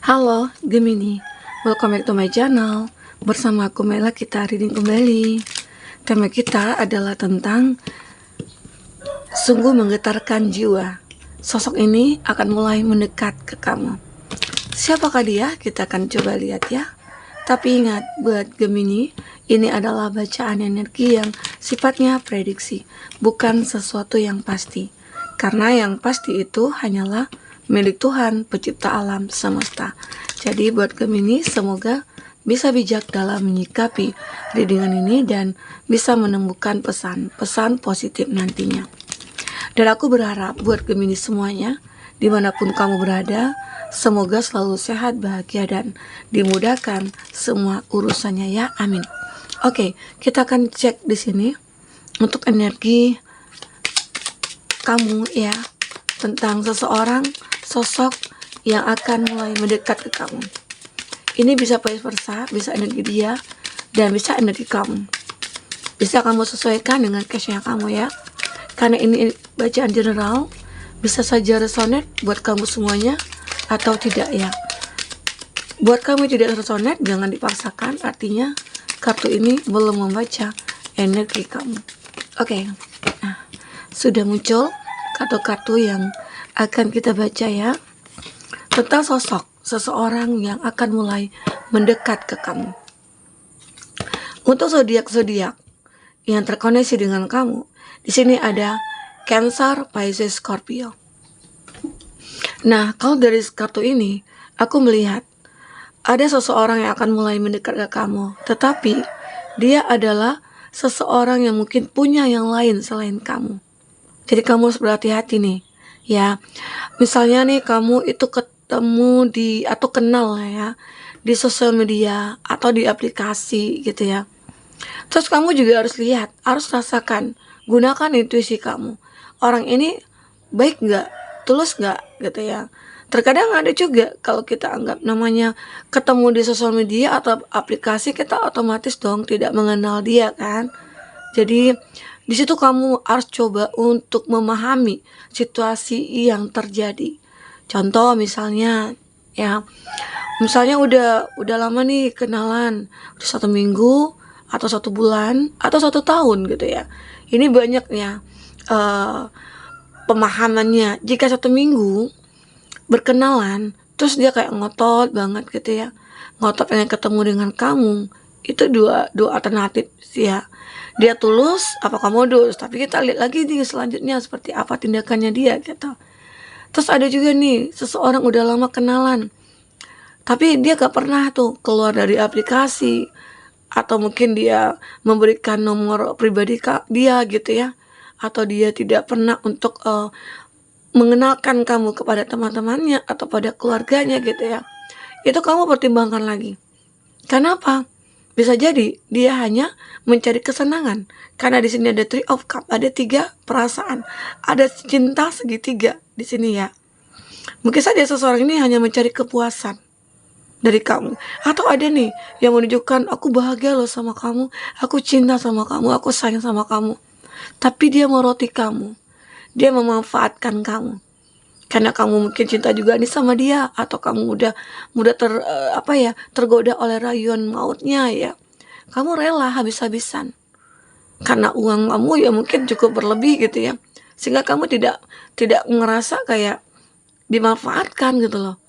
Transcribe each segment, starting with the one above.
Halo Gemini, welcome back to my channel. Bersama aku Mela, kita reading kembali. Tema kita adalah tentang sungguh menggetarkan jiwa. Sosok ini akan mulai mendekat ke kamu. Siapakah dia? Kita akan coba lihat ya. Tapi ingat, buat Gemini, ini adalah bacaan energi yang sifatnya prediksi, bukan sesuatu yang pasti. Karena yang pasti itu hanyalah milik Tuhan, pencipta alam semesta. Jadi buat Gemini, semoga bisa bijak dalam menyikapi readingan ini dan bisa menemukan pesan-pesan positif nantinya. Dan aku berharap buat Gemini semuanya, dimanapun kamu berada, semoga selalu sehat, bahagia, dan dimudahkan semua urusannya ya, amin. Oke, kita akan cek di sini untuk energi kamu ya, tentang seseorang, sosok yang akan mulai mendekat ke kamu. Ini bisa vice versa, bisa energi dia dan bisa energi kamu. Bisa kamu sesuaikan dengan case-nya kamu ya. Karena ini bacaan general, bisa saja resonate buat kamu semuanya atau tidak ya. Buat kamu tidak resonate, jangan dipaksakan, artinya kartu ini belum membaca energi kamu. Oke, nah, sudah muncul kartu-kartu yang akan kita baca ya, tentang sosok seseorang yang akan mulai mendekat ke kamu. Untuk zodiak-zodiak yang terkoneksi dengan kamu, di sini ada Cancer, Pisces, Scorpio. Nah, kalau dari kartu ini, aku melihat ada seseorang yang akan mulai mendekat ke kamu, tetapi dia adalah seseorang yang mungkin punya yang lain selain kamu. Jadi kamu harus berhati-hati nih, ya. Misalnya nih kamu itu ketemu di atau kenal ya di sosial media atau di aplikasi gitu ya. Terus kamu juga harus lihat, harus rasakan, gunakan intuisi kamu. Orang ini baik nggak, tulus nggak gitu ya. Terkadang ada juga kalau kita anggap namanya ketemu di sosial media atau aplikasi, kita otomatis dong tidak mengenal dia kan. Jadi di situ kamu harus coba untuk memahami situasi yang terjadi. Contoh misalnya ya, misalnya udah lama nih kenalan, udah 1 minggu atau 1 bulan atau 1 tahun gitu ya. Ini banyaknya pemahamannya. Jika 1 minggu berkenalan, terus dia kayak ngotot banget gitu ya, ngotot pengen ketemu dengan kamu, itu dua alternatif sih ya. Dia tulus apa kamu modus, tapi kita lihat lagi nih selanjutnya seperti apa tindakannya dia gitu. Terus ada juga nih seseorang udah lama kenalan, tapi dia gak pernah tuh keluar dari aplikasi, atau mungkin dia memberikan nomor pribadi dia gitu ya, atau dia tidak pernah untuk mengenalkan kamu kepada teman-temannya atau pada keluarganya gitu ya. Itu kamu pertimbangkan lagi. Kenapa? Bisa jadi dia hanya mencari kesenangan. Karena di sini ada 3 of Cups, ada 3 perasaan, ada cinta segitiga di sini ya. Mungkin saja seseorang ini hanya mencari kepuasan dari kamu. Atau ada nih yang menunjukkan, aku bahagia loh sama kamu, aku cinta sama kamu, aku sayang sama kamu. Tapi dia meroti kamu, dia memanfaatkan kamu. Karena kamu mungkin cinta juga nih sama dia, atau kamu mudah tergoda oleh rayuan mautnya ya. Kamu rela habis-habisan karena uang kamu ya mungkin cukup berlebih gitu ya, sehingga kamu tidak ngerasa kayak dimanfaatkan gitu loh.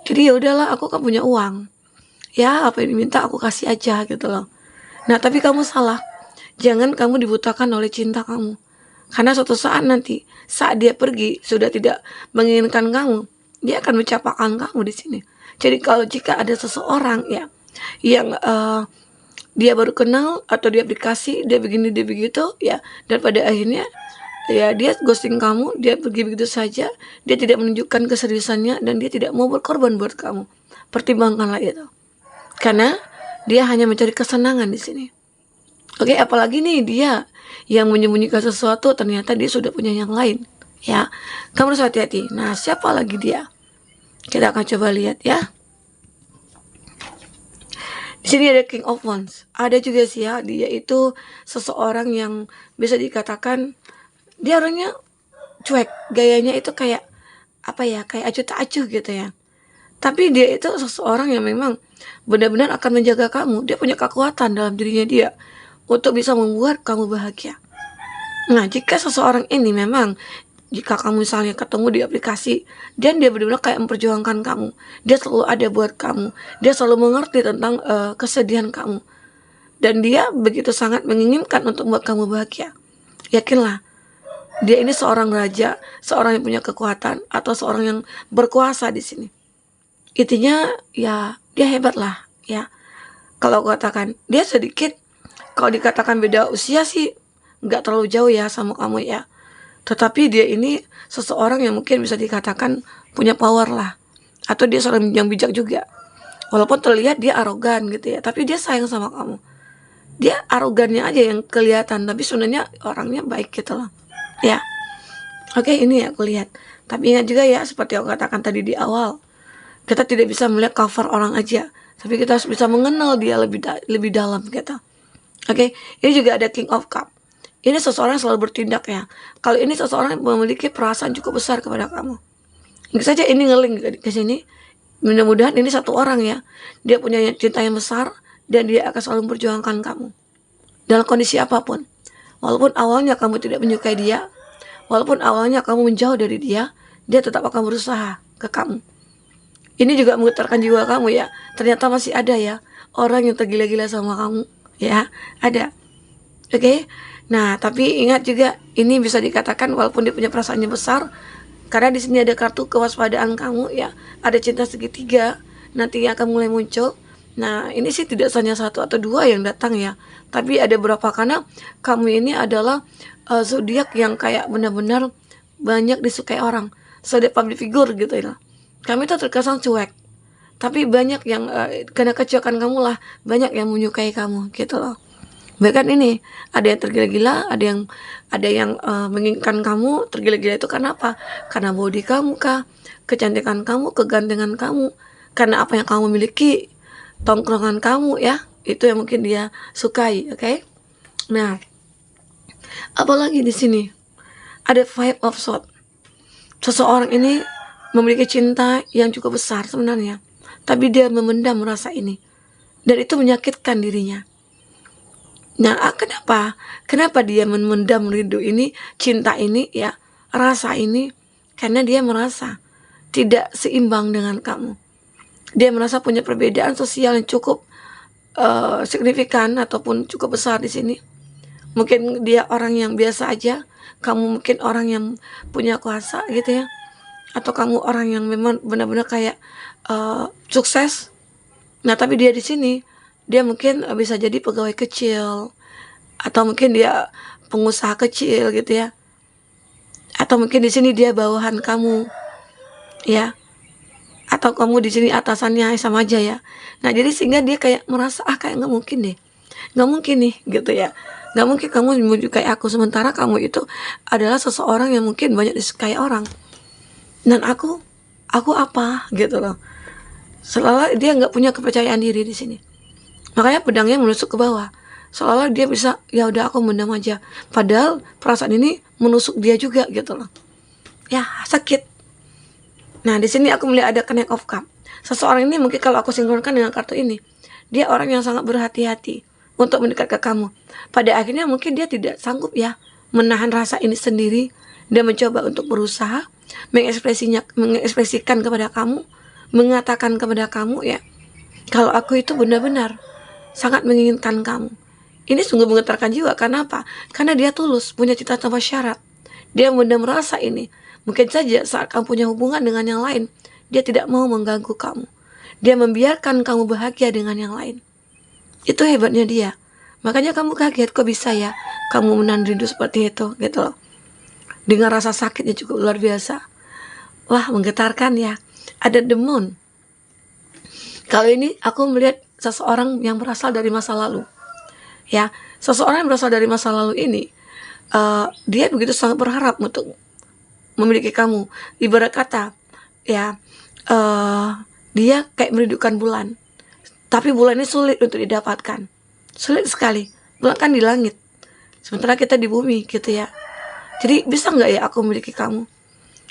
Jadi ya udahlah, aku kan punya uang, ya apa yang diminta aku kasih aja gitu loh. Nah tapi kamu salah, jangan kamu dibutakan oleh cinta kamu. Karena suatu saat nanti, saat dia pergi, sudah tidak menginginkan kamu, dia akan mencapakan kamu di sini. Jadi kalau jika ada seseorang ya yang dia baru kenal atau di aplikasi, dia begini dia begitu ya, dan pada akhirnya ya dia ghosting kamu, dia pergi begitu saja, dia tidak menunjukkan keseriusannya dan dia tidak mau berkorban buat kamu. Pertimbangkanlah itu, karena dia hanya mencari kesenangan di sini. Oke, apalagi nih dia yang menyembunyikan sesuatu, ternyata dia sudah punya yang lain ya. Kamu harus hati-hati. Nah, siapa lagi dia? Kita akan coba lihat ya. Di sini ada King of Wands. Ada juga sih ya, dia itu seseorang yang bisa dikatakan dia orangnya cuek, gayanya itu kayak apa ya, kayak acuh tak acuh gitu ya. Tapi dia itu seseorang yang memang benar-benar akan menjaga kamu. Dia punya kekuatan dalam dirinya dia untuk bisa membuat kamu bahagia. Nah, jika seseorang ini memang, jika kamu misalnya ketemu di aplikasi, dan dia benar-benar kayak memperjuangkan kamu, dia selalu ada buat kamu, dia selalu mengerti tentang kesedihan kamu, dan dia begitu sangat menginginkan untuk membuat kamu bahagia, yakinlah, dia ini seorang raja, seorang yang punya kekuatan, atau seorang yang berkuasa di sini. Intinya ya dia hebat lah ya. Kalau aku katakan dia sedikit, kalau dikatakan beda usia sih nggak terlalu jauh ya sama kamu ya. Tetapi dia ini seseorang yang mungkin bisa dikatakan punya power lah, atau dia seorang yang bijak juga. Walaupun terlihat dia arogan gitu ya, tapi dia sayang sama kamu. Dia arogannya aja yang kelihatan, tapi sebenarnya orangnya baik gitu loh ya. Oke, ini ya aku lihat. Tapi ingat juga ya, seperti aku katakan tadi di awal, kita tidak bisa melihat cover orang aja, tapi kita harus bisa mengenal dia lebih dalam gitu. Oke, ini juga ada King of Cup. Ini seseorang yang selalu bertindak ya. Kalau ini seseorang yang memiliki perasaan cukup besar kepada kamu. Mungkin saja ini ngeling ke sini. Mudah-mudahan ini satu orang ya. Dia punya cinta yang besar dan dia akan selalu memperjuangkan kamu dalam kondisi apapun. Walaupun awalnya kamu tidak menyukai dia, walaupun awalnya kamu menjauh dari dia, dia tetap akan berusaha ke kamu. Ini juga menggetarkan jiwa kamu ya. Ternyata masih ada ya orang yang tergila-gila sama kamu ya. Ada. Oke. Nah, tapi ingat juga ini bisa dikatakan walaupun dia punya perasaannya besar, karena di sini ada kartu kewaspadaan kamu ya. Ada cinta segitiga nanti yang akan mulai muncul. Nah, ini sih tidak hanya satu atau dua yang datang ya, tapi ada berapa, karena kamu ini adalah zodiak yang kayak benar-benar banyak disukai orang. Zodiak public figure gitu ya. Kami tuh terkesan cuek, tapi banyak yang karena kecuekan kamu lah, banyak yang menyukai kamu gitu loh. Bahkan ini ada yang tergila-gila, ada yang menginginkan kamu tergila-gila. Itu karena apa? Karena body kamu kah, kecantikan kamu, kegantengan kamu, karena apa yang kamu miliki, tongkrongan kamu ya, itu yang mungkin dia sukai. Oke? Nah, apalagi di sini ada Five of Swords. Seseorang ini memiliki cinta yang cukup besar sebenarnya, tapi dia memendam rasa ini, dan itu menyakitkan dirinya. Nah, kenapa? Kenapa dia memendam rindu ini, cinta ini ya, rasa ini? Karena dia merasa tidak seimbang dengan kamu. Dia merasa punya perbedaan sosial yang cukup signifikan ataupun cukup besar di sini. Mungkin dia orang yang biasa aja, kamu mungkin orang yang punya kuasa gitu ya. Atau kamu orang yang memang benar-benar kayak sukses. Nah, tapi dia di sini, dia mungkin bisa jadi pegawai kecil, atau mungkin dia pengusaha kecil gitu ya. Atau mungkin di sini dia bawahan kamu, ya. Atau kamu di sini atasannya, sama aja ya. Nah, jadi sehingga dia kayak merasa kayak nggak mungkin deh, nggak mungkin nih gitu ya. Nggak mungkin kamu menyukai aku, sementara kamu itu adalah seseorang yang mungkin banyak disukai orang. Dan aku apa gitu loh. Seolah dia nggak punya kepercayaan diri di sini. Makanya pedangnya menusuk ke bawah. Seolah dia bisa, ya udah aku mendam aja. Padahal perasaan ini menusuk dia juga gitu loh. Ya, sakit. Nah, di sini aku melihat ada Knight of Cup. Seseorang ini mungkin kalau aku sinkronkan dengan kartu ini, dia orang yang sangat berhati-hati untuk mendekat ke kamu. Pada akhirnya mungkin dia tidak sanggup ya menahan rasa ini sendiri. Dia mencoba untuk berusaha mengekspresikan kepada kamu, mengatakan kepada kamu ya, kalau aku itu benar-benar sangat menginginkan kamu. Ini sungguh menggetarkan jiwa. Karena apa? Karena dia tulus, punya cita tanpa syarat. Dia benar merasa ini. Mungkin saja saat kamu punya hubungan dengan yang lain, dia tidak mau mengganggu kamu. Dia membiarkan kamu bahagia dengan yang lain. Itu hebatnya dia. Makanya kamu kaget, kok bisa ya kamu menahan rindu seperti itu gitu loh. Dengan rasa sakitnya cukup luar biasa. Wah, menggetarkan ya. Ada The Moon. Kalau ini aku melihat seseorang yang berasal dari masa lalu. Ya, seseorang yang berasal dari masa lalu ini, dia begitu sangat berharap untuk memiliki kamu. Ibarat kata, ya, dia kayak merindukan bulan. Tapi bulan ini sulit untuk didapatkan. Sulit sekali. Bulan kan di langit, sementara kita di bumi gitu ya. Jadi bisa nggak ya aku memiliki kamu?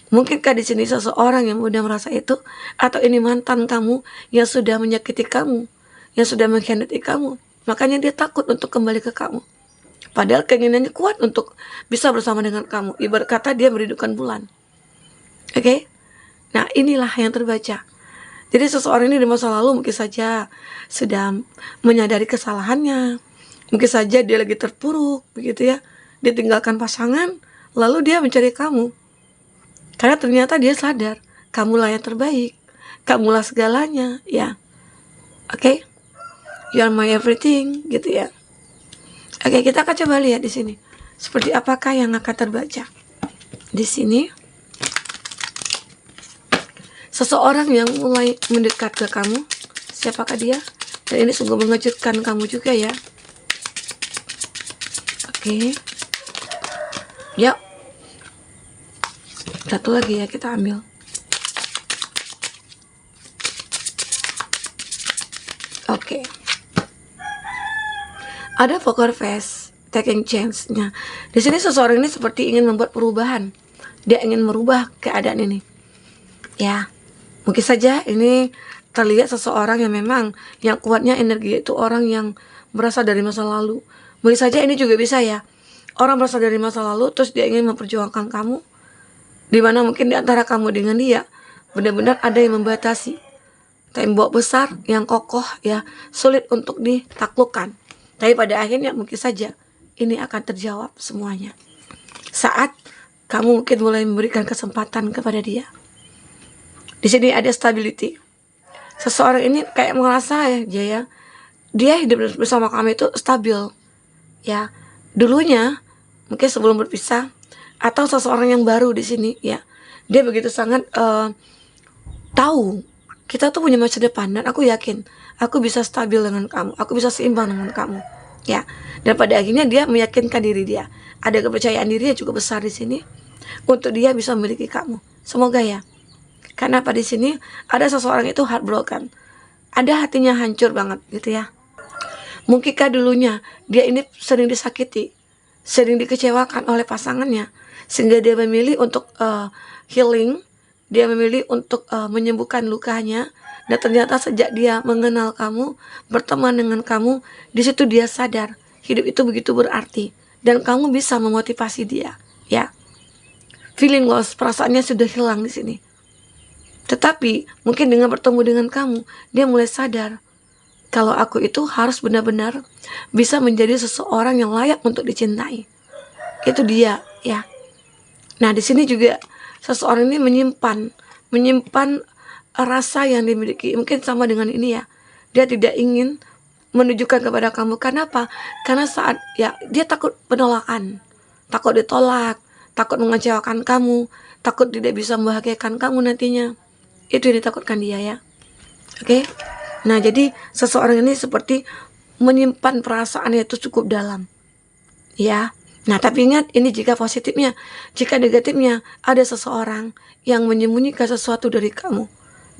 Mungkinkah di sini seseorang yang udah merasa itu, atau ini mantan kamu yang sudah menyakiti kamu, yang sudah mengkhianati kamu, makanya dia takut untuk kembali ke kamu. Padahal keinginannya kuat untuk bisa bersama dengan kamu. Ibarat kata dia merindukan bulan. Oke? Nah, inilah yang terbaca. Jadi seseorang ini di masa lalu mungkin saja sudah menyadari kesalahannya. Mungkin saja dia lagi terpuruk, begitu ya. Dia tinggalkan pasangan, lalu dia mencari kamu. Karena ternyata dia sadar, kamulah yang terbaik. Kamulah segalanya, ya. Oke? You are my everything, gitu ya. Oke, kita akan coba lihat di sini. Seperti apakah yang akan terbaca. Di sini seseorang yang mulai mendekat ke kamu. Siapakah dia? Dan ini sungguh mengejutkan kamu juga ya. Oke. Ya. Satu lagi ya, kita ambil. Oke. Ada poker face, taking chance-nya. Di sini seseorang ini seperti ingin membuat perubahan. Dia ingin merubah keadaan ini. Ya. Mungkin saja ini terlihat seseorang yang memang yang kuatnya energi itu orang yang berasal dari masa lalu. Mungkin saja ini juga bisa ya. Orang berasal dari masa lalu terus dia ingin memperjuangkan kamu. Dimana mungkin di antara kamu dengan dia benar-benar ada yang membatasi. Tembok besar yang kokoh ya, sulit untuk ditaklukkan. Tapi pada akhirnya mungkin saja ini akan terjawab semuanya. Saat kamu mungkin mulai memberikan kesempatan kepada dia. Di sini ada stability. Seseorang ini kayak merasa ya, Jaya, dia hidup bersama kamu itu stabil. Ya, dulunya mungkin sebelum berpisah atau seseorang yang baru di sini ya. Dia begitu sangat tahu kita tuh punya masa depan dan aku yakin aku bisa stabil dengan kamu, aku bisa seimbang dengan kamu. Ya, dan pada akhirnya dia meyakinkan diri dia. Ada kepercayaan diri yang cukup besar di sini untuk dia bisa memiliki kamu. Semoga ya. Karena pada sini ada seseorang itu heartbroken. Ada hatinya hancur banget gitu ya. Mungkinkah dulunya dia ini sering disakiti, sering dikecewakan oleh pasangannya, sehingga dia memilih untuk healing, dia memilih untuk menyembuhkan lukanya. Dan ternyata sejak dia mengenal kamu, berteman dengan kamu, di situ dia sadar hidup itu begitu berarti dan kamu bisa memotivasi dia. Ya, feeling loss, perasaannya sudah hilang di sini. Tetapi mungkin dengan bertemu dengan kamu, dia mulai sadar kalau aku itu harus benar-benar bisa menjadi seseorang yang layak untuk dicintai. Itu dia, ya. Nah, di sini juga seseorang ini menyimpan rasa yang dimiliki. Mungkin sama dengan ini ya. Dia tidak ingin menunjukkan kepada kamu. Kenapa? Karena saat ya dia takut penolakan, takut ditolak, takut mengecewakan kamu, takut tidak bisa membahagiakan kamu nantinya. Itu yang ditakutkan dia ya. Oke. Nah, jadi seseorang ini seperti menyimpan perasaannya itu cukup dalam. Ya. Nah, tapi ingat ini jika positifnya. Jika negatifnya, ada seseorang yang menyembunyikan sesuatu dari kamu.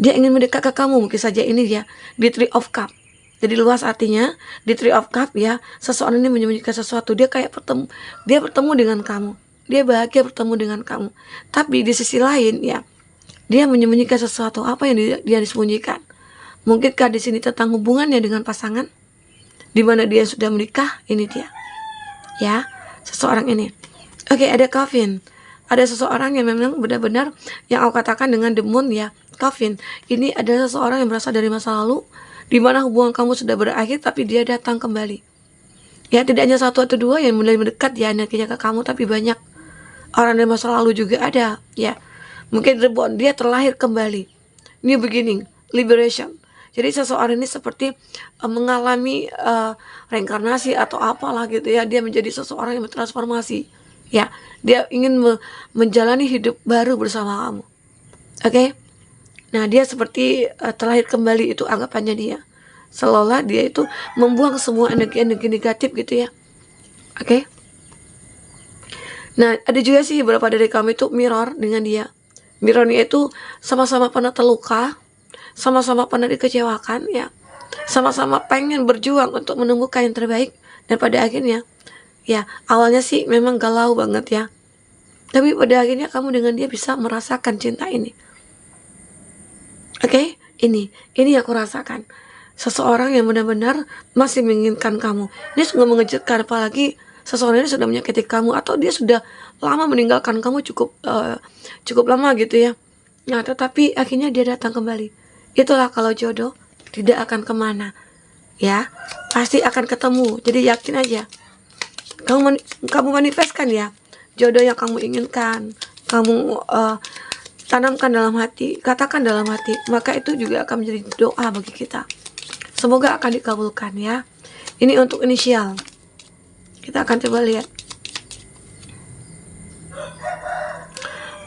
Dia ingin mendekat ke kamu, mungkin saja ini ya, di Three of Cup. Jadi luas artinya, di Three of Cup ya, seseorang ini menyembunyikan sesuatu. Dia kayak bertemu dengan kamu. Dia bahagia bertemu dengan kamu. Tapi di sisi lain ya, dia menyembunyikan sesuatu. Apa yang dia disembunyikan? Mungkinkah di sini tentang hubungannya dengan pasangan? Di mana dia sudah menikah? Ini dia. Ya, seseorang ini. Oke, ada Calvin. Ada seseorang yang memang benar-benar yang aku katakan dengan the moon ya. Calvin, ini adalah seseorang yang berasal dari masa lalu, di mana hubungan kamu sudah berakhir, tapi dia datang kembali. Ya, tidak hanya satu atau dua yang mulai mendekat ya energinya ke kamu, tapi banyak orang dari masa lalu juga ada. Ya, mungkin reborn, dia terlahir kembali, new beginning, liberation. Jadi seseorang ini seperti mengalami reinkarnasi atau apalah gitu ya. Dia menjadi seseorang yang bertransformasi. Ya, dia ingin menjalani hidup baru bersama kamu. Oke? Nah, dia seperti terlahir kembali, itu anggapannya dia. Seolah dia itu membuang semua energi-energi negatif gitu ya. Oke? Nah, ada juga sih beberapa dari kamu itu mirror dengan dia. Mirrornya itu sama-sama pernah terluka, sama-sama pernah dikecewakan ya. Sama-sama pengen berjuang untuk menemukan yang terbaik, dan pada akhirnya ya awalnya sih memang galau banget ya. Tapi pada akhirnya kamu dengan dia bisa merasakan cinta ini. Oke, ini aku rasakan. Seseorang yang benar-benar masih menginginkan kamu. Ini sungguh mengejutkan, apalagi seseorang ini sudah menyakiti kamu atau dia sudah lama meninggalkan kamu cukup lama gitu ya. Nah, tetapi akhirnya dia datang kembali. Itulah kalau jodoh tidak akan kemana, ya, pasti akan ketemu. Jadi yakin aja. Kamu manifestkan ya jodoh yang kamu inginkan. Kamu tanamkan dalam hati, katakan dalam hati, maka itu juga akan menjadi doa bagi kita. Semoga akan dikabulkan ya. Ini untuk inisial. Kita akan coba lihat.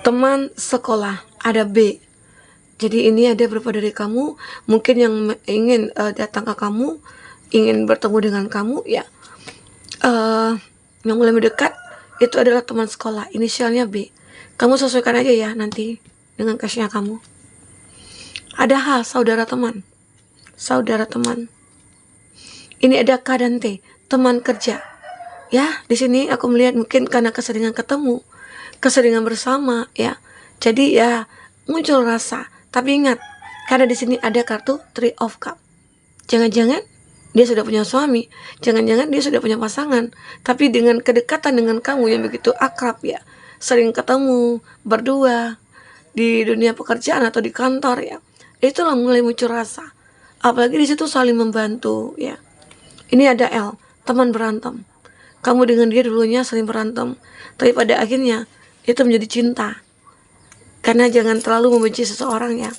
Teman sekolah, ada B. Jadi ini ada beberapa dari kamu, mungkin yang ingin datang ke kamu, ingin bertemu dengan kamu ya. Yang mulai mendekat itu adalah teman sekolah, inisialnya B. Kamu sesuaikan aja ya nanti dengan case-nya kamu. Ada H, saudara teman. Saudara teman. Ini ada K dan T, teman kerja. Ya, di sini aku melihat mungkin karena keseringan ketemu, keseringan bersama ya. Jadi ya muncul rasa. Tapi ingat, karena di sini ada kartu Three of Cup. Jangan-jangan dia sudah punya suami, jangan-jangan dia sudah punya pasangan. Tapi dengan kedekatan dengan kamu yang begitu akrab ya, sering ketemu berdua di dunia pekerjaan atau di kantor ya, itulah mulai muncul rasa. Apalagi di situ saling membantu ya. Ini ada L, teman berantem. Kamu dengan dia dulunya sering berantem, tapi pada akhirnya itu menjadi cinta. Karena jangan terlalu membenci seseorang ya.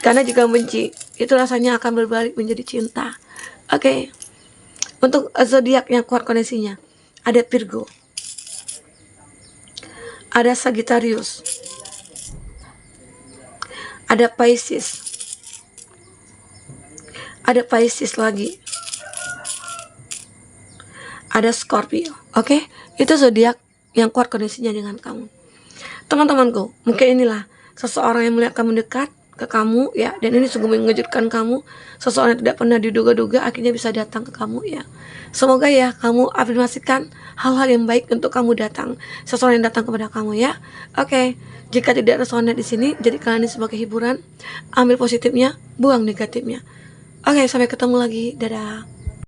Karena jika membenci, itu rasanya akan berbalik menjadi cinta. Oke. Untuk zodiak yang kuat koneksinya, ada Virgo, ada Sagittarius, ada Pisces, ada Pisces lagi, ada Scorpio. Oke, itu zodiak yang kuat koneksinya dengan kamu. Teman-temanku, mungkin inilah seseorang yang melihat kamu dekat ke kamu ya, dan ini sungguh mengejutkan kamu. Seseorang yang tidak pernah diduga-duga akhirnya bisa datang ke kamu ya. Semoga ya kamu afirmasikan hal-hal yang baik untuk kamu datang, seseorang yang datang kepada kamu ya. Oke, jika tidak resonate di sini, jadikan ini sebagai hiburan. Ambil positifnya, buang negatifnya. Oke, sampai ketemu lagi. Dadah.